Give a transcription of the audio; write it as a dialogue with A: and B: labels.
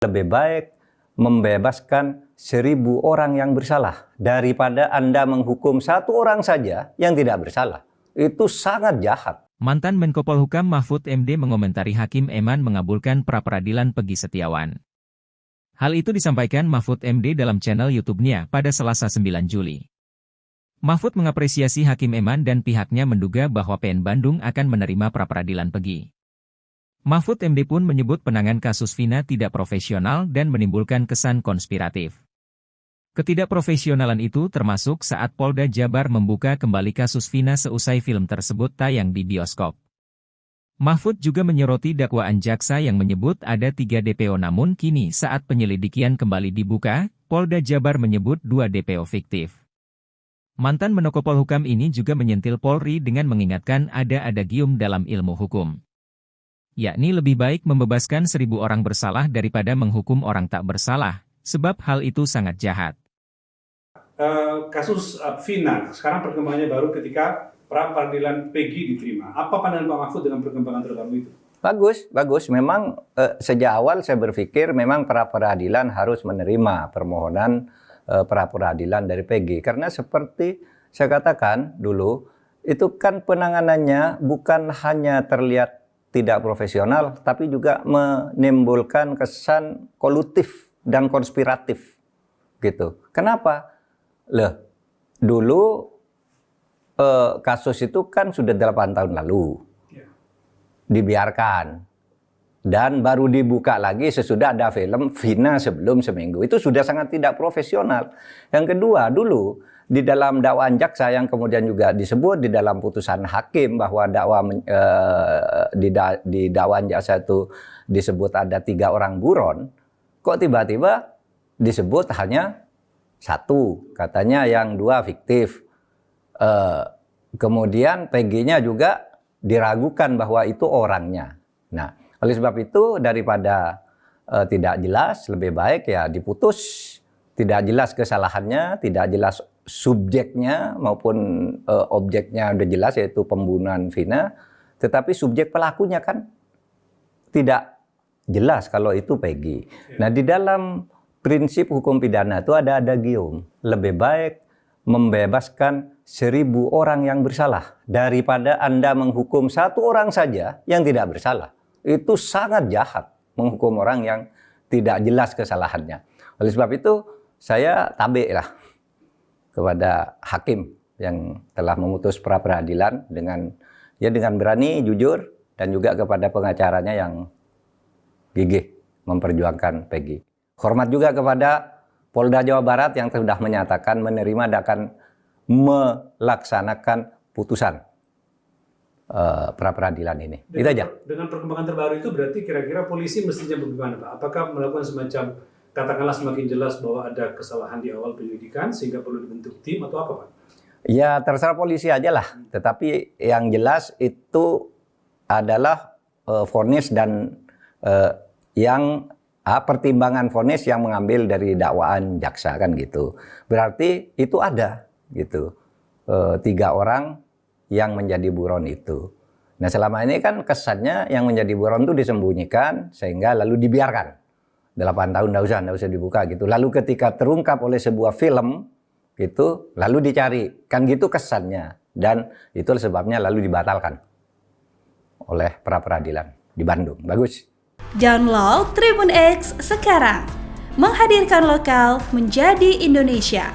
A: Lebih baik membebaskan 1.000 orang yang bersalah daripada Anda menghukum 1 orang saja yang tidak bersalah. Itu sangat jahat.
B: Mantan Menko Polhukam Mahfud MD mengomentari Hakim Eman mengabulkan pra-peradilan Peggy Setiawan. Hal itu disampaikan Mahfud MD dalam channel YouTube-nya pada Selasa 9 Juli. Mahfud mengapresiasi Hakim Eman dan pihaknya menduga bahwa PN Bandung akan menerima pra-peradilan Peggy. Mahfud MD pun menyebut penanganan kasus Vina tidak profesional dan menimbulkan kesan konspiratif. Ketidakprofesionalan itu termasuk saat Polda Jabar membuka kembali kasus Vina seusai film tersebut tayang di bioskop. Mahfud juga menyoroti dakwaan jaksa yang menyebut ada 3 DPO namun kini saat penyelidikan kembali dibuka, Polda Jabar menyebut 2 DPO fiktif. Mantan Menko Polhukam ini juga menyentil Polri dengan mengingatkan ada adagium dalam ilmu hukum. Yakni lebih baik membebaskan 1.000 orang bersalah daripada menghukum orang tak bersalah, sebab hal itu sangat jahat.
C: Kasus Vina, sekarang perkembangannya baru ketika pra-peradilan Peggy diterima. Apa pandangan Pak Mahfud dengan perkembangan terbaru itu?
A: Bagus. Memang sejak awal saya berpikir memang pra-peradilan harus menerima permohonan pra-peradilan dari Peggy. Karena seperti saya katakan dulu, itu kan penanganannya bukan hanya terlihat tidak profesional, tapi juga menimbulkan kesan kolutif dan konspiratif. Gitu. Kenapa? Dulu kasus itu kan sudah 8 tahun lalu. Dibiarkan. Dan baru dibuka lagi sesudah ada film Vina sebelum seminggu. Itu sudah sangat tidak profesional. Yang kedua, dulu di dalam dakwaan jaksa yang kemudian juga disebut di dalam putusan hakim bahwa di dakwaan jaksa itu disebut ada 3 orang buron, kok tiba-tiba disebut hanya 1, katanya yang 2 fiktif. Kemudian PG-nya juga diragukan bahwa itu orangnya. Nah, oleh sebab itu daripada tidak jelas, lebih baik ya diputus. Tidak jelas kesalahannya, tidak jelas subjeknya maupun objeknya udah jelas yaitu pembunuhan Vina, tetapi subjek pelakunya kan tidak jelas kalau itu Peggy. Nah, di dalam prinsip hukum pidana itu ada adagium. Lebih baik membebaskan 1.000 orang yang bersalah daripada Anda menghukum 1 orang saja yang tidak bersalah. Itu sangat jahat menghukum orang yang tidak jelas kesalahannya. Oleh sebab itu saya tabik lah kepada hakim yang telah memutus pra-peradilan dengan berani, jujur, dan juga kepada pengacaranya yang gigih memperjuangkan Peggy. Hormat juga kepada Polda Jawa Barat yang sudah menyatakan menerima dan akan melaksanakan putusan pra-peradilan ini. Itu aja.
C: Dengan perkembangan terbaru itu berarti kira-kira polisi mestinya bagaimana, Pak? Apakah melakukan semacam katakanlah semakin jelas bahwa ada kesalahan di awal penyelidikan sehingga perlu dibentuk tim atau apa, Pak?
A: Ya terserah polisi aja lah. Tetapi yang jelas itu adalah vonis dan pertimbangan vonis yang mengambil dari dakwaan jaksa kan gitu. Berarti itu ada gitu 3 orang yang menjadi buron itu. Nah selama ini kan kesannya yang menjadi buron itu disembunyikan sehingga lalu dibiarkan. 8 tahun nggak usah dibuka gitu. Lalu ketika terungkap oleh sebuah film gitu, lalu dicari. Kan gitu kesannya. Dan itu sebabnya lalu dibatalkan oleh pra-peradilan di Bandung. Bagus.
D: Download Tribun X sekarang. Menghadirkan lokal menjadi Indonesia.